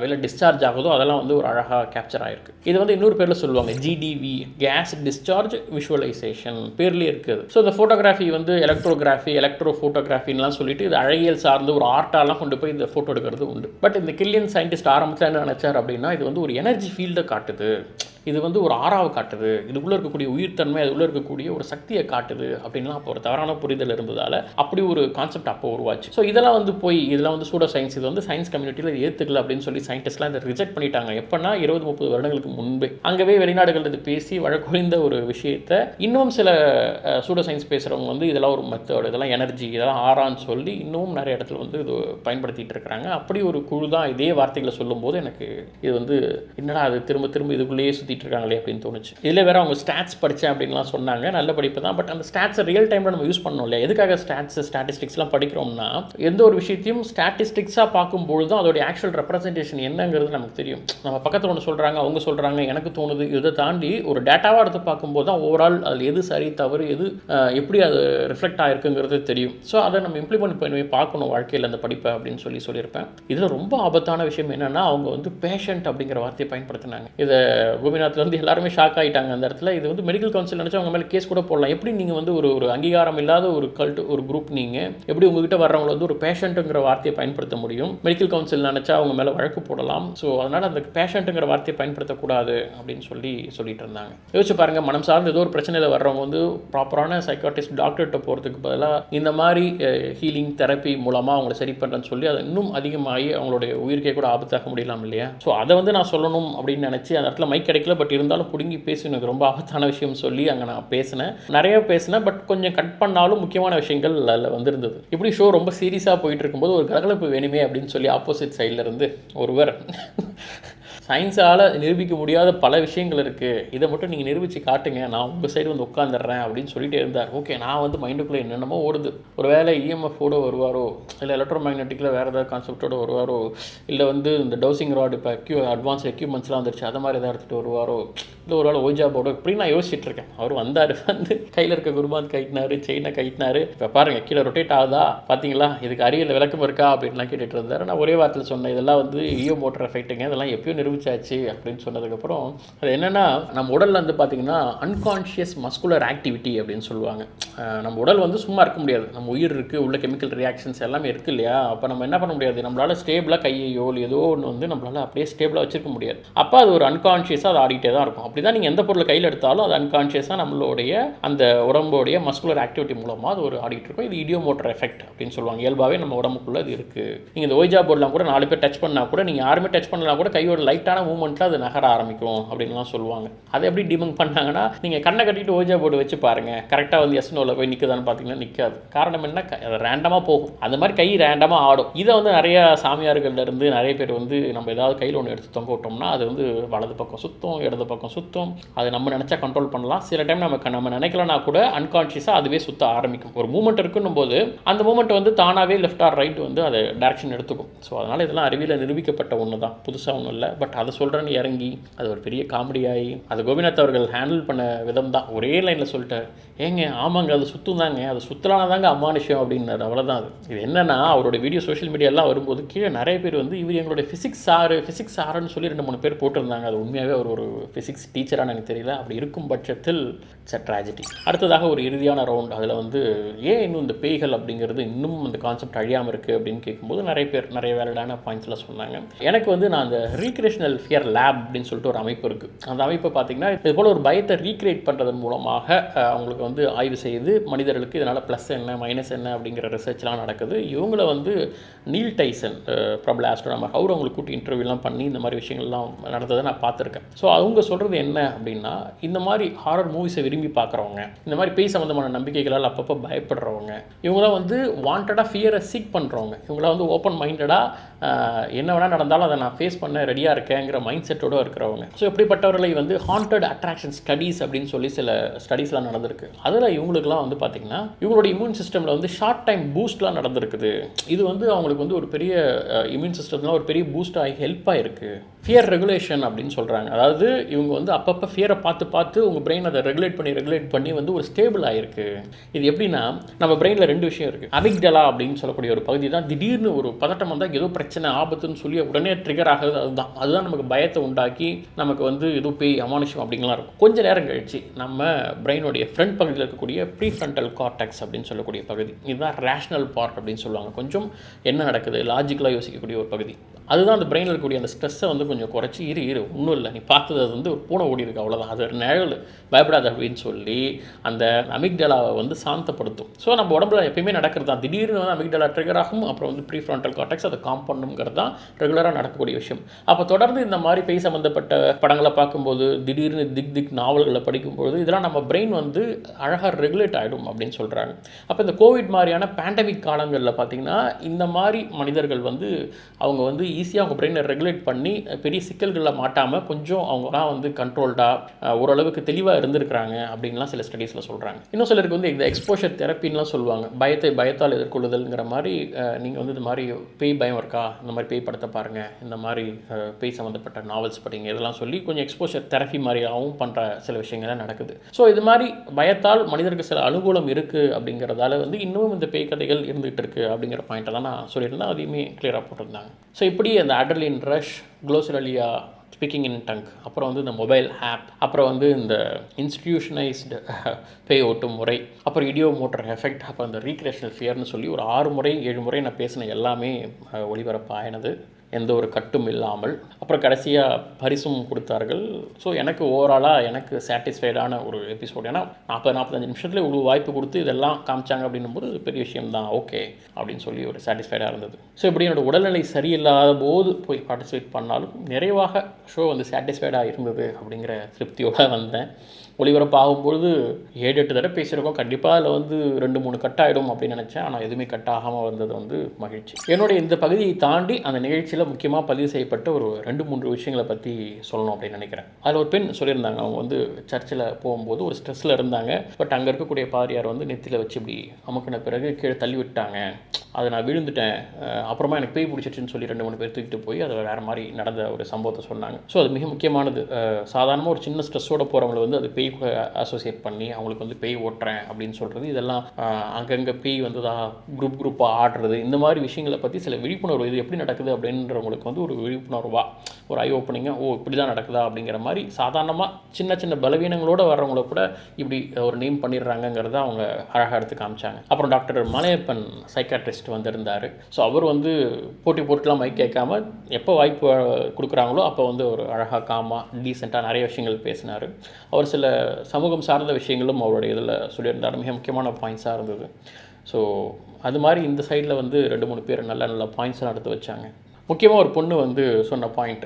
வெளில டிஸ்சார்ஜ் ஆகுதோ அதெல்லாம் வந்து ஒரு அழகாக கேப்சர் ஆகிருக்கு. இது வந்து இன்னொரு பேரில் சொல்லுவாங்க GDV, கேஸ் டிஸ்சார்ஜ் விஷுவலைசேஷன், பேர்லேயே இருக்குது. ஸோ இந்த ஃபோட்டோகிராஃபி வந்து எலக்ட்ரோகிராஃபி, எலக்ட்ரோ ஃபோட்டோகிராஃபின்லாம் சொல்லிட்டு இது அழகியல் சார்ந்து ஒரு ஆர்ட்டாலாம் கொண்டு போய் இந்த ஃபோட்டோ எடுக்கிறது உண்டு. பட் இந்த கில்லியன் சயின்டிஸ்ட் ஆரம்பத்தில் என்ன நினச்சார் அப்படின்னா, இது வந்து ஒரு எனர்ஜி ஃபீல்டை காட்டுது, இது வந்து ஒரு ஆறாவை காட்டுது, இதுக்குள்ளே இருக்கக்கூடிய உயிர்த்தன்மை, அதுக்குள்ளே இருக்கக்கூடிய ஒரு சக்தியை காட்டுது அப்படின்லாம் அப்போ ஒரு தவறான புரிதல் இருந்ததால் அப்படி ஒரு கான்செப்ட் அப்போ உருவாச்சு. ஸோ இதெல்லாம் வந்து இதெல்லாம் வந்து சூடோ சயின்ஸ், இது வந்து சயின்ஸ் கம்யூனிட்டியில் இது ஏற்றுக்கல அப்படின்னு சொல்லி சயின்டிஸ்ட்லாம் இதை ரிஜெக்ட் பண்ணிட்டாங்க. எப்போனா 20-30 வருடங்களுக்கு முன்பே அங்கவே வெளிநாடுகள் இது பேசி வழக்குறிந்த ஒரு விஷயத்தை இன்னும் சில சூடோ சயின்ஸ் பேசுகிறவங்க வந்து இதெல்லாம் ஒரு மெத்தட், இதெல்லாம் எனர்ஜி, இதெல்லாம் ஆறான்னு சொல்லி இன்னும் நிறைய இடத்துல வந்து இது பயன்படுத்திகிட்டு இருக்கிறாங்க. அப்படி ஒரு குழு தான் இதே வார்த்தைகளை சொல்லும்போது எனக்கு இது வந்து என்னடா அது திரும்ப திரும்ப இதுக்குள்ளேயே சுற்றிட்டு இருக்காங்களே அப்படின்னு தோணுச்சு. இதில் வேறு அவங்க ஸ்டாட்ஸ் படித்தேன் அப்படின்லாம் சொன்னாங்க, நல்ல படிப்பு தான். பட் அந்த ஸ்டாட்ஸை ரியல் டைமில் நம்ம யூஸ் பண்ணோம் இல்லையா? எதுக்காக ஸ்டாட்டிஸ்டிக்ஸ்லாம் படிக்கிறோம்னா, எந்த ஒரு விஷயத்தையும் ஸ்டாட்டிஸ்டிக்ஸாக பார்க்கும்பொழுது தான் அதோடைய ஆக்சுவல் ரெப்ரசன்டேஷன் என்னங்கிறது நமக்கு தெரியும். நம்ம பக்கத்தில் ஒன்று சொல்கிறாங்க, அவங்க சொல்கிறாங்க, எனக்கு தோணுது, இதை தாண்டி ஒரு டேட்டாவாக எடுத்து பார்க்கும்போது தான் ஓவரால் அதில் எது சரி தவறு, எது எப்படி அது ரிஃப்ளெக்ட் ஆகிருக்குங்கிறது தெரியும். ஸோ அதை நம்ம இம்ப்ளிமெண்ட் பண்ணி பார்க்கணும் வாழ்க்கையில் அந்த படிப்பை அப்படின்னு சொல்லியிருப்பேன். இதில் ரொம்ப ஆபத்தான விஷயம் என்னென்னா, அவங்க வந்து பேஷண்ட் அப்படிங்கிற வார்த்தையை பயன்படுத்தினாங்க. இதை கோபிநாத்லேருந்து எல்லாருமே ஷாக் ஆகிட்டாங்க அந்த இடத்துல. இது வந்து மெடிக்கல் கவுன்சில் நினச்சி அவங்க மேலே கேஸ் கூட போடலாம். எப்படி நீங்கள் வந்து ஒரு அங்கீகாரம் இல்லாத ஒரு கல்ட், ஒரு குரூப், நீங்கள் எப்படி உங்ககிட்ட வர்றவங்களை வந்து ஒரு பேஷண்ட்டுங்கிற வார்த்தையை பயன்படுத்த முடியும்? மெடிக்கல் கவுன்சில் நினச்சா அவங்க மேலே வழக்கு போடலாம். ஸோ அதனால் அந்த பேஷண்ட்டுங்கிற வார்த்தையை பயன்படுத்தக்கூடாது அப்படின்னு சொல்லிட்டு இருந்தாங்க. யோசிச்சு பாருங்கள், மனம் சார்ந்து ஏதோ ஒரு பிரச்சனையில் வர்றவங்க வந்து ப்ராப்பரான சைக்காட்டிஸ்ட் டாக்டர்கிட்ட போகிறதுக்கு பதிலாக இந்த மாதிரி ஹீலிங் தெரப்பி மூலமாக அவங்களை சரி பண்ணுறேன்னு சொல்லி அதை இன்னும் அதிகமாகி அவங்களுடைய உயிருக்கே கூட ஆபத்தாக முடியலாம் இல்லையா? ஸோ அதை வந்து நான் சொல்லணும் அப்படின்னு நினச்சி அந்த இடத்துல மைக் கிடைக்கல. பட் இருந்தாலும் பிடுங்கி பேசி எனக்கு ரொம்ப ஆபத்தான விஷயம் சொல்லி அங்கே நான் நிறைய பேசினேன். பட் கொஞ்சம் கட் பண்ணாலும் முக்கியமான விஷயங்கள் அதில் வந்திருந்தது. இப்படி ஷோ ரொம்ப சீரியஸாக போயிட்டு இருக்கும்போது ஒரு கலகலப்பு வேணுமே அப்படின்னு சொல்லி ஆப்போசிட் சைடில் இருந்து ஒருவர் சயின்ஸால் நிரூபிக்க முடியாத பல விஷயங்கள் இருக்குது, இதை மட்டும் நீங்கள் நிரூபித்து காட்டுங்க, நான் உங்கள் சைடு வந்து உட்காந்துடுறேன் அப்படின்னு சொல்லிட்டு இருந்தார். ஓகே, நான் வந்து மைண்டுக்குள்ளே என்னென்னமோ ஓடுது. ஒரு வேளை இஎம்எஃபோட வருவாரோ, இல்லை எலக்ட்ரோ மேக்னெட்டிக்கில் வேறு ஏதாவது கான்செப்டோடு வருவாரோ, இல்லை வந்து இந்த டவுசிங் ராட் இப்போ அட்வான்ஸ் எக்யூப்மெண்ட்ஸ்லாம் வந்துருச்சு, அதை மாதிரி எதாவது எடுத்துகிட்டு வருவாரோ, இல்லை ஒரு வேளை ஓஜா போர்டோ, இப்படின்னு நான் யோசிச்சுட்டு இருக்கேன். அவர் வந்தார், வந்து கையில் இருக்க குருபாந்த் கைட்டினார், செயினை கைட்டினார். இப்போ பாருங்கள் கீழே ரொட்டேட் ஆகுதா பார்த்தீங்களா, இதுக்கு அறிவியல் விளக்கம் இருக்கா அப்படின்லாம் கேட்டுட்டு இருந்தார். நான் ஒரே வார்த்தையில் சொன்னேன், இதெல்லாம் வந்து ஈயோ மோட்டர் எஃபெக்ட்டுங்க, இதெல்லாம் எப்பயோ நிரூபிச்சாச்சு அப்படின்னு சொன்னதுக்கப்புறம் அது என்னென்னா, நம்ம உடலில் வந்து பார்த்திங்கன்னா அன்கான்ஷியஸ் மஸ்குலர் ஆக்டிவிட்டி அப்படின்னு சொல்லுவாங்க. நம்ம உடல் வந்து சும்மா இருக்க முடியாது, நம்ம உயிர் இருக்குது, உள்ள கெமிக்கல் ரியாக்ஷன்ஸ் எல்லாமே இருக்குது இல்லையா? அப்போ நம்ம என்ன பண்ண முடியாது, நம்மளால் ஸ்டேபிளாக கையையோ ஏதோ ஒன்று வந்து நம்மளால் அப்படியே ஸ்டேபிளாக வச்சுருக்க முடியாது. அப்போ அது ஒரு அன்கான்ஷியஸாக அது ஆடிட்டே தான் இருக்கும். அப்படி தான் நீங்கள் எந்த பொருளை கையில் எடுத்தாலும் அது அன்கான்ஷியஸாக நம்மளுடைய அந்த உடம்போடைய மஸ்குலர் ஆக்டிவிட்டி மூலமாக அது ஒரு ஆடிட்டு இருக்கும். இது இடியோ மோட்டர் எஃபெக்ட் அப்படின்னு சொல்லுவாங்க. இயல்பாகவே நம்ம உடம்புக்குள்ளே இது இருக்குது. நீங்கள் இந்த ஓய்ஜா போர்டெலாம் கூட 4 பேர் டச் பண்ணால் கூட, நீங்கள் யாருமே டச் பண்ணலாம் கூட, கையோட லைட்டான மூவ்மெண்ட்டில் அது நகர ஆரம்பிக்கும் அப்படின்லாம் சொல்லுவாங்க. அதை எப்படி டிபங்க் பண்ணாங்கன்னா, நீங்கள் கண்ணை கட்டிட்டு ஓய்ஜா போர்டு வச்சு பாருங்கள், கரெக்டாக வந்து எஸ்னோவில் போய் நிற்குதான்னு பார்த்தீங்கன்னா நிற்காது. காரணம் என்ன, ரேண்டமாக போகும். அந்த மாதிரி கை ரேண்டமாக ஆடும். இதை வந்து நிறைய சாமியார்கள்லேருந்து நிறைய பேர் வந்து நம்ம ஏதாவது கையில் ஒன்று எடுத்து தொங்க விட்டோம்னா அது வந்து வலது பக்கம் சுற்றும், இடது பக்கம் சுற்றும். அது நம்ம நினச்சா கண்ட்ரோல் பண்ணலாம். சில டைம் நம்ம நினைக்கலனா கூட அன்கான்ஷியஸாக அதுவே சுற்ற ஆரம்பிக்கும். ஒரு மூமெண்ட் இருக்குன்னும் போது அந்த மூமெண்ட் வந்து தானாகவே லெஃப்ட் ஆர் ரைட் வந்து அதை டேரக்ஷன் எடுத்துக்கும். ஸோ அதனால் இதெல்லாம் அறிவியல் நிரூபிக்கப்பட்ட ஒன்று தான், புதுசாக ஒன்றும் இல்லை. பட் அதை சொல்கிறேன்னு இறங்கி அது ஒரு பெரிய காமெடியாகி அது கோபிநாத் அவர்கள் ஹேண்டில் பண்ண விதம் தான். ஒரே லைனில் சொல்லிட்டார், ஏங்க ஆமாங்க அது சுற்றும் தாங்க, அது சுற்றலானதாங்க அம்மானுஷம் அப்படின்னாரு. அவ்வளோதான். அது இது என்னென்னா, அவரோட வீடியோ சோஷியல் மீடியாலாம் வரும்போது கீழே நிறைய பேர் வந்து இவர் எங்களுடைய ஃபிசிக்ஸ் சாருன்னு சொல்லி 2-3 பேர் போட்டிருந்தாங்க. அது உண்மையாகவே அவர் ஒரு ஃபிசிக்ஸ் டீச்சரானு எனக்கு தெரியல. அப்படி இருக்கும் பட்சத்தில் இட்ஸ் அ ட்ராஜடி. அடுத்ததாக ஒரு இறுதியான ரவுண்ட். அதில் வந்து ஏன் இன்னும் இந்த பேய்கள் அப்படிங்கிறது இன்னும் அந்த கான்செப்ட் அழியாமல் இருக்குது அப்படின்னு கேட்கும்போது நிறைய பேர் நிறைய வேலிடான பாயிண்ட்ஸில் சொன்னாங்க. எனக்கு வந்து நான் அந்த ரீக்ரியேஷனல் ஃபியர் லேப் அப்படின்னு சொல்லிட்டு ஒரு அமைப்பு இருக்குது. அந்த அமைப்பை பார்த்தீங்கன்னா இது போல் ஒரு பயத்தை ரீக்ரியேட் பண்ணுறதன் மூலமாக அவங்களுக்கு வந்து ஆய்வு செய்து மனிதர்களுக்கு இதனால் ப்ளஸ் என்ன மைனஸ் என்ன அப்படிங்கிற ரிசர்ச்லாம் நடக்குது. இவங்கள வந்து நீல் டைசன் பிரபல ஆஸ்ட்ரோனமர் அவர் அவங்களுக்கு கூட்டி இன்டர்வியூலாம் பண்ணி இந்த மாதிரி விஷயங்கள்லாம் நடந்ததை நான் பார்த்துருக்கேன். ஸோ அவங்க சொல்கிறது என்ன அப்படின்னா, இந்த மாதிரி ஹாரர் மூவிஸை விரும்பி பார்க்குறவங்க, இந்த மாதிரி பேய் சம்மந்தமான நம்பிக்கைகளால் அப்பப்போ பயப்படுறவங்க, இவங்களாம் வந்து வாண்டடாக ஃபியரை சீக் பண்ணுறவங்க, இவங்களாம் வந்து ஓப்பன் மைண்டடாக என்ன வேணால் நடந்தாலும் அதை நான் ஃபேஸ் பண்ண ரெடியாக இருக்கேங்கிற மைண்ட் செட்டோடு இருக்கிறவங்க. ஸோ இப்படிப்பட்டவர்களை வந்து ஹாண்டட் அட்ராக்ஷன் ஸ்டடீஸ் அப்படின்னு சொல்லி சில ஸ்டடீஸ்லாம் நடந்திருக்கு. அதில் இவங்களுக்குலாம் வந்து பார்த்திங்கன்னா இவங்களோட இம்யூன் சிஸ்டமில் வந்து ஷார்ட் டைம் பூஸ்ட்லாம் நடந்திருக்குது. இது வந்து அவங்களுக்கு வந்து ஒரு பெரிய இம்யூன் சிஸ்டம்லாம் ஒரு பெரிய பூஸ்ட் ஆகி ஹெல்ப் ஆகிருக்கு. ஃபியர் ரெகுலேஷன் அப்படின்னு சொல்கிறாங்க. அதாவது இவங்க வந்து அப்பப்போ ஃபியரை பார்த்து உங்கள் பிரெயின் அதை ரெகுலேட் பண்ணி வந்து ஒரு ஸ்டேபிள் ஆகிருக்கு. இது எப்படின்னா நம்ம பிரெயினில் 2 விஷயம் இருக்குது. அமிக்டலா அப்படின்னு சொல்லக்கூடிய ஒரு பகுதி தான் திடீர்னு ஒரு பதட்டம் வந்தால் ஏதோ பிரச்சனை ஆபத்துன்னு சொல்லி உடனே ட்ரிகர் ஆகுது. அதுதான் நமக்கு பயத்தை உண்டாக்கி நமக்கு வந்து ஏதோ பேய் அமானுஷம் அப்படிங்கலாம் இருக்கும். கொஞ்சம் நேரம் கழிச்சு நம்ம பிரெயினுடைய ஃப்ரண்ட் பகுதியில் இருக்கக்கூடிய ப்ரீஃப்ரண்டல் கார்டெக்ஸ் அப்படின்னு சொல்லக்கூடிய பகுதி, இதுதான் ரேஷ்னல் பார்ட் அப்படின்னு சொல்லுவாங்க. கொஞ்சம் என்ன நடக்குது லாஜிக்கலாக யோசிக்கக்கூடிய ஒரு பகுதி. அதுதான் அந்த பிரெயினில் இருக்கக்கூடிய அந்த ஸ்ட்ரெஸ்ஸை வந்து கொஞ்சம் குறைச்சி இரு ஒன்றும் இல்லை, நீ பார்த்தது அது வந்து ஒரு பூனை ஓடி இருக்கு அவ்வளோதான், அது நிழல், பயப்படாது அப்படின்னு சொல்லி அந்த அமிக்டலாவை வந்து சாந்தப்படுத்தும். ஸோ நம்ம உடம்புல எப்பயுமே நடக்கிறது தான். திடீர்னு வந்து அமிக்டலா ட்ரிகர் ஆகும், அப்புறம் வந்து ப்ரீஃப்ரண்டல் கார்டெக்ஸ் அதை காம் பண்ணுங்கிறது தான் ரெகுலராக நடக்கக்கூடிய விஷயம். அப்போ தொடர்ந்து இந்த மாதிரி பேய் சம்மந்தப்பட்ட படங்களை பார்க்கும்போது, திடீர்னு திக் நாவல்களை படிக்கும்போது இதெல்லாம் நம்ம பிரெயின் வந்து அழகாக ரெகுலேட் ஆகிடும் அப்படின்னு சொல்கிறாங்க. அப்போ இந்த கோவிட் மாதிரியான பேண்டமிக் காலங்களில் பார்த்திங்கன்னா இந்த மாதிரி மனிதர்கள் வந்து அவங்க வந்து ஈஸியாக அவங்க பிரெயினை ரெகுலேட் பண்ணி பெரிய சிக்கல்களில் மாட்டாமல் கொஞ்சம் அவங்கலாம் வந்து கண்ட்ரோல்டாக ஓரளவுக்கு தெளிவாக இருந்திருக்கிறாங்க அப்படின்லாம் சில ஸ்டடீஸில் சொல்கிறாங்க. இன்னும் சிலருக்கு வந்து இந்த எக்ஸ்போஷர் தெரப்பின்லாம் சொல்லுவாங்க. பயத்தால் எதிர்கொள்ளுதல்ங்கிற மாதிரி நீங்கள் வந்து இந்த மாதிரி பேய் பயம் இருக்கா, இந்த மாதிரி பேய் படத்தை பாருங்கள், இந்த மாதிரி பேய் சம்மந்தப்பட்ட நாவல்ஸ் படிங்க, இதெல்லாம் சொல்லி கொஞ்சம் எக்ஸ்போஷர் தெரப்பி மாதிரியாகவும் பண்ணுற சில விஷயங்கள்லாம் நடக்குது. ஸோ இது மாதிரி பயத்தால் மனிதருக்கு சில அனுகூலம் இருக்குது அப்படிங்கிறதால வந்து இன்னமும் இந்த பேய் கதைகள் இருந்துகிட்டு இருக்குது அப்படிங்கிற பாயிண்ட்டை தான் நான் சொல்லியிருந்தேன். அதையுமே கிளியராக போட்டிருந்தாங்க. ஸோ இப்படி அந்த அட்ரலின் ரஷ், குளோசரலியா, ஸ்பீக்கிங் இன் டங்க், அப்புறம் வந்து இந்த மொபைல் ஆப், அப்புறம் வந்து இந்த இன்ஸ்டிடியூஷனைஸ்டு பேய் ஓட்டும் முறை, அப்புறம் இடியோ மோட்டர் எஃபெக்ட், அப்புறம் இந்த ரீக்ரியேஷனல் ஃபியர்னு சொல்லி ஒரு 6 முறை 7 முறை நான் பேசின எல்லாமே ஒளிபரப்பாயினது, எந்த ஒரு கட்டும் இல்லாமல். அப்புறம் கடைசியாக பரிசும் கொடுத்தார்கள். ஸோ எனக்கு ஓவராலாக எனக்கு சாட்டிஸ்ஃபைடான ஒரு எபிசோட். ஏன்னா 40-45 நிமிஷத்தில் இவ்வளோ வாய்ப்பு கொடுத்து இதெல்லாம் காமிச்சாங்க அப்படின்னும்போது பெரிய விஷயம்தான், ஓகே அப்படின்னு சொல்லி ஒரு சாட்டிஸ்ஃபைடாக இருந்தது. ஸோ இப்படி என்னோடய உடல்நிலை சரியில்லாத போது போய் பார்ட்டிசிபேட் பண்ணாலும் நிறைவாக ஷோ வந்து சாட்டிஸ்ஃபைடாக இருந்தது அப்படிங்கிற திருப்தியோடு வந்தேன். ஒளிபரப்பாகும்பொழுது 7-8 தடவை பேசியிருக்கோம். கண்டிப்பாக அதில் வந்து 2-3 கட் ஆகிடும் அப்படின்னு நினச்சேன். ஆனால் எதுவுமே கட் ஆகாமல் வந்தது வந்து மகிழ்ச்சி. என்னுடைய இந்த பகுதியை தாண்டி அந்த நிகழ்ச்சியில் முக்கியமாக பதிவு செய்யப்பட்ட ஒரு 2-3 விஷயங்களை பற்றி சொல்லணும் அப்படின்னு நினைக்கிறேன். அதில் ஒரு பெண் சொல்லியிருந்தாங்க, அவங்க வந்து சர்ச்சில் போகும்போது ஒரு ஸ்ட்ரெஸ்ஸில் இருந்தாங்க. பட் அங்கே இருக்கக்கூடிய பாதிரியார் வந்து நெத்தியில் வச்சு இப்படி அமுக்கின பிறகு கீழே தள்ளி விட்டாங்க. அதை நான் விழுந்துட்டேன், அப்புறமா எனக்கு பேய் பிடிச்சிட்டுன்னு சொல்லி 2-3 பேர் தூக்கிட்டு போய் அதை வேறு மாதிரி நடந்த ஒரு சம்பவத்தை சொன்னாங்க. ஸோ அது மிக முக்கியமானது. சாதாரணமாக ஒரு சின்ன ஸ்ட்ரெஸ்ஸோடு போகிறவங்களை வந்து அது பேய் அசோசியேட் பண்ணி அவங்களுக்கு வந்து பேய் ஓட்டுறேன் அப்படின்னு சொல்கிறது, இதெல்லாம் அங்கங்கே பேய் வந்து குரூப்பாக ஆடுறது, இந்த மாதிரி விஷயங்களை பற்றி சில விழிப்புணர்வு, இது எப்படி நடக்குது அப்படின்றவங்களுக்கு வந்து ஒரு விழிப்புணர்வாக ஒரு ஐ ஓப்பனிங்காக, இப்படி தான் நடக்குதா அப்படிங்கிற மாதிரி சாதாரணமாக சின்ன பலவீனங்களோடு வர்றவங்கள கூட இப்படி ஒரு நேம் பண்ணிடுறாங்கங்கிறத அவங்க அழகாக எடுத்து காமிச்சாங்க. அப்புறம் டாக்டர் மலையப்பன் சைக்காட்ரிஸ்ட் வந்திருந்தார். ஸோ அவர் வந்து போட்டுலாம் மைக் கேட்காம எப்போ வாய்ப்பு கொடுக்குறாங்களோ அப்போ வந்து ஒரு அழகாக காமாக டீசெண்டாக நிறைய விஷயங்கள் பேசினார். அவர் சில சமூகம் சார்ந்த விஷயங்களும் அவருடைய இதில் சொல்லியிருந்தார். மிக முக்கியமான பாயிண்ட்ஸாக இருந்தது. ஸோ அது மாதிரி இந்த சைடில் வந்து 2-3 பேர் நல்ல பாயிண்ட்ஸ்லாம் எடுத்து வச்சாங்க. முக்கியமாக ஒரு பொண்ணு வந்து சொன்ன பாயிண்ட்,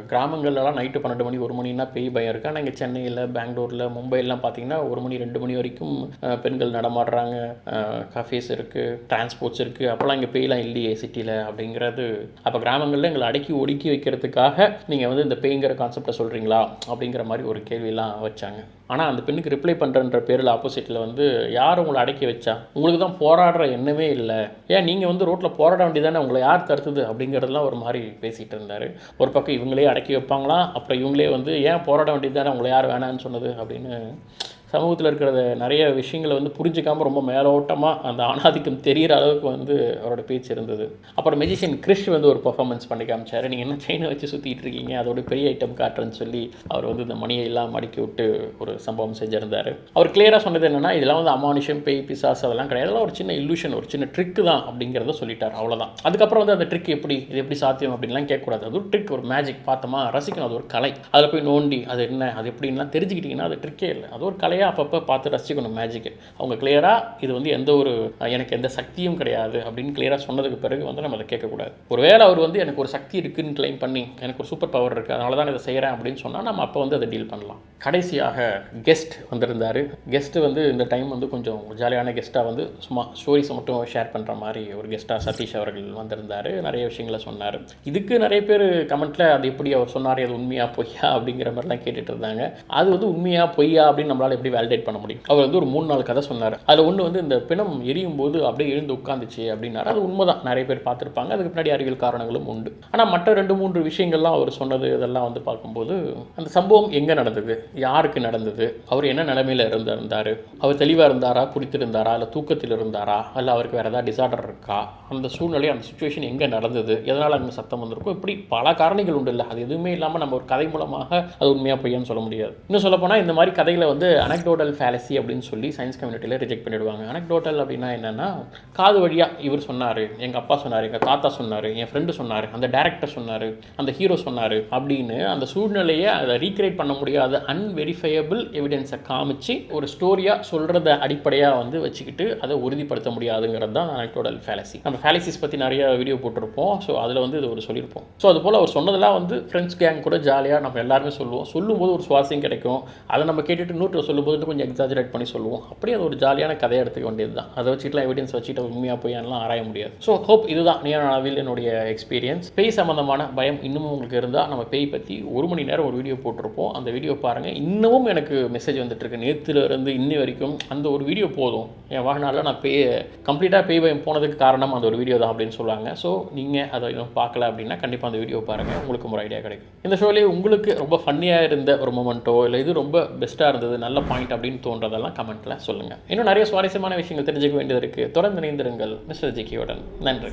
கிராமங்கள்லாம் நைட்டு 12 மணி 1 மணினா பேய் பயம் இருக்குது. ஆனால் இங்கே சென்னையில், பெங்களூரில், மும்பைலாம் பார்த்திங்கன்னா 1 மணி 2 மணி வரைக்கும் பெண்கள் நடமாடுறாங்க, கஃபேஸ் இருக்குது, டிரான்ஸ்போர்ட்ஸ் இருக்குது, அப்போல்லாம் இங்கே பேய்லாம் இல்லையே சிட்டியில் அப்படிங்கிறது. அப்போ கிராமங்களில் எங்களை அடக்கி ஒடுக்கி வைக்கிறதுக்காக நீங்கள் வந்து இந்த பேய்ங்கிற கான்செப்டை சொல்கிறீங்களா அப்படிங்கிற மாதிரி ஒரு கேள்வியெல்லாம் வச்சாங்க. ஆனால் அந்த பெண்ணுக்கு ரிப்ளை பண்ணுறன்ற பேரில் ஆப்போசிட்டில் வந்து யார் உங்களை அடக்கி வச்சா, உங்களுக்கு தான் போராடுற எண்ணமே இல்லை, ஏன் நீங்கள் வந்து ரோட்டில் போராட வேண்டியதானே, உங்களை யார் தடுத்தது அப்படிங்கிறதுலாம் ஒரு மாதிரி பேசிகிட்டு இருந்தார். ஒரு பக்கம் இவங்களே அடக்கி வைப்பாங்களாம், அப்புறம் இவங்களே வந்து ஏன் போராட வேண்டியது தானே, உங்களை யார் வேணான்னு சொன்னது அப்படின்னு சமூகத்தில் இருக்கிற நிறைய விஷயங்களை வந்து புரிஞ்சிக்காமல் ரொம்ப மேலோட்டமாக அந்த ஆணாதிக்கம் தெரிகிற அளவுக்கு வந்து அவரோட பேச்சு இருந்தது. அப்புறம் மெஜிஷியன் கிறிஷ் வந்து ஒரு பர்ஃபார்மன்ஸ் பண்ணி காமிச்சார். நீங்கள் என்ன செயினை வச்சு சுற்றிட்டு இருக்கீங்க, அதோட பெரிய ஐட்டம் காட்டுறேன்னு சொல்லி அவர் வந்து இந்த மணியை எல்லாம் மடக்கி விட்டு ஒரு சம்பவம் செஞ்சுருந்தார். அவர் கிளியராக சொன்னது என்னென்னா, இதெல்லாம் வந்து அமானுஷம், பேய், பிசாசு அதெல்லாம் கிடையாது, அதெல்லாம் ஒரு சின்ன இல்லூஷன், ஒரு சின்ன ட்ரிக்கு தான் அப்படிங்கிறத சொல்லிட்டார். அவ்வளோதான். அதுக்கப்புறம் வந்து அந்த ட்ரிக் இது எப்படி சாத்தியம் அப்படின்லாம் கேட்கக்கூடாது. அது ஒரு ட்ரிக், ஒரு மேஜிக், பார்த்தோமா ரசிக்கணும், அது ஒரு கலை. அதில் போய் நோண்டி அது என்ன அது எப்படின்லாம் தெரிஞ்சுக்கிட்டிங்கன்னா அது ட்ரிக்கே இல்லை, அது ஒரு கலை. அப்பப்போ பார்த்து ரசிக்கணும் மேஜிக்கு. அவங்க கிளியராக இது வந்து எந்த ஒரு எனக்கு எந்த சக்தியும் கிடையாது அப்படின்னு கிளியராக சொன்னதுக்கு பிறகு வந்து நம்ம அதை கேட்கக்கூடாது. ஒருவேளை அவர் வந்து எனக்கு ஒரு சக்தி இருக்குதுன்னு கிளைம் பண்ணி எனக்கு ஒரு சூப்பர் பவர் இருக்குது அதனால தான் இதை செய்கிறேன் அப்படின்னு சொன்னால் நம்ம அப்போ வந்து அதை டீல் பண்ணலாம். கடைசியாக கெஸ்ட் வந்திருந்தார். கெஸ்ட்டு வந்து இந்த டைம் வந்து கொஞ்சம் ஜாலியான கெஸ்ட்டாக வந்து சும்மா ஸ்டோரிஸை மட்டும் ஷேர் பண்ணுற மாதிரி ஒரு கெஸ்ட்டாக சதீஷ் அவர்கள் வந்திருந்தார். நிறைய விஷயங்களை சொன்னார். இதுக்கு நிறைய பேர் கமெண்ட்டில் அது எப்படி அவர் சொன்னார், அது உண்மையாக பொய்யா அப்படிங்கிற மாதிரிலாம் கேட்டுட்டு இருந்தாங்க. அது வந்து உண்மையாக பொய்யா அப்படின்னு நம்மளால் எப்படி எப்படி வேலிடேட் பண்ண முடியும்? அவர் வந்து ஒரு 3-4 கதை சொன்னார். அதில் ஒன்று வந்து இந்த பிணம் எரியும் போது அப்படியே எழுந்து உட்காந்துச்சு அப்படின்னாரு. அது உண்மைதான், நிறைய பேர் பார்த்துருப்பாங்க. அதுக்கு பின்னாடி அறிவியல் காரணங்களும் உண்டு. ஆனால் மற்ற 2-3 விஷயங்கள்லாம் அவர் சொன்னது இதெல்லாம் வந்து பார்க்கும்போது அந்த சம்பவம் எங்கே நடந்தது, யாருக்கு நடந்தது, அவர் என்ன நிலைமையில் இருந்தார், அவர் தெளிவாக இருந்தாரா, குடித்திருந்தாரா, இல்லை தூக்கத்தில் இருந்தாரா, இல்லை அவருக்கு வேறு ஏதாவது டிசார்டர் இருக்கா, அந்த சூழ்நிலை அந்த சுச்சுவேஷன் எங்கே நடந்தது, எதனால் அங்கே சத்தம் வந்திருக்கும், இப்படி பல காரணிகள் உண்டு இல்லை. அது எதுவுமே இல்லாமல் நம்ம ஒரு கதை மூலமாக அது உண்மையாக பொய்யான்னு சொல்ல முடியாது. இன்னும் சொல்லப்போனால் இந்த மாதிரி கதைகளை வந்து அனெக்டோட்டல் ஃபேலசி அப்படின்னு சொல்லி சயின்ஸ் கம்யூனிட்டியில் ரிஜெக்ட் பண்ணிவிடுவாங்க. அனெக்டோட்டல் அப்படின்னா என்னென்னா, காது வழியாக இவர் சொன்னார், எங்கள் அப்பா சொன்னார், எங்கள் தாத்தா சொன்னார், என் ஃப்ரெண்டு சொன்னார், அந்த டேரக்டர் சொன்னார், அந்த ஹீரோ சொன்னார் அப்படின்னு அந்த சூழ்நிலையை அதை ரீக்ரியேட் பண்ண முடியாத அன்வெரிஃபையபிள் எவிடன்ஸை காமிச்சு ஒரு ஸ்டோரியாக சொல்கிறத அடிப்படையாக வந்து வச்சுக்கிட்டு அதை உறுதிப்படுத்த முடியாதுங்கிறது தான் அனெக்டோட்டல் ஃபேலசி. நம்ம ஃபேலசிஸ் பற்றி நிறைய வீடியோ போட்டிருப்போம். ஸோ அதில் வந்து இது ஒரு சொல்லியிருப்போம். ஸோ அது போல் அவர் சொன்னதெல்லாம் வந்து ஃப்ரெண்ட்ஸ் கேங் கூட ஜாலியாக நம்ம எல்லாருமே சொல்லும்போது ஒரு சுவாரஸ்யம் கிடைக்கும். அதை நம்ம கேட்டுட்டு இன்னொரு சொல்லும்போது கொஞ்சம் எக்ஸாஜரேட் பண்ணி சொல்லுவோம். அப்படியே அது ஒரு ஜாலியான கதையை எடுத்துக்க வேண்டியது தான். அதை வச்சுட்டுலாம் எவிடன்ஸ் வச்சுட்டு உண்மையாக போய் எல்லாம் ஆராய முடியாது. ஸோ ஹோப் இதுதான் நேரவில் என்னுடைய எக்ஸ்பீரியன்ஸ். பேய் சம்மந்தமான பயம் இன்னமும் உங்களுக்கு இருந்தால் நம்ம பேய் பற்றி 1 மணி நேரம் ஒரு வீடியோ போட்டிருப்போம். அந்த வீடியோ பாருங்கள். இன்னமும் எனக்கு மெசேஜ் வந்துட்டுருக்கு, நேற்றுலேருந்து இன்னி வரைக்கும். அந்த ஒரு வீடியோ போதும், என் வாழ்நாளில் நான் கம்ப்ளீட்டாக பேய் பயம் போனதுக்கு காரணம் அந்த ஒரு வீடியோ தான் அப்படின்னு சொல்லுவாங்க. ஸோ நீங்கள் அதை இன்னும் பார்க்கல அப்படின்னா கண்டிப்பாக அந்த வீடியோ பாருங்கள், உங்களுக்கு ஒரு ஐடியா கிடைக்கும். இந்த ஷோலேயே உங்களுக்கு ரொம்ப ஃபன்னியாக இருந்த ஒரு மொமெண்ட்டோ இல்லை இது ரொம்ப பெஸ்ட்டாக இருந்தது, நல்ல பாயிண்ட் அப்படின்னு தோன்றதெல்லாம் கமெண்ட்டில் சொல்லுங்கள். இன்னும் நிறைய சுவாரஸ்யமான விஷயங்கள் தெரிஞ்சுக்க வேண்டியது இருக்குது. தொடர்ந்து இணைந்திருங்கள் மிஸ்டர் ஜிக்கியுடன். நன்றி.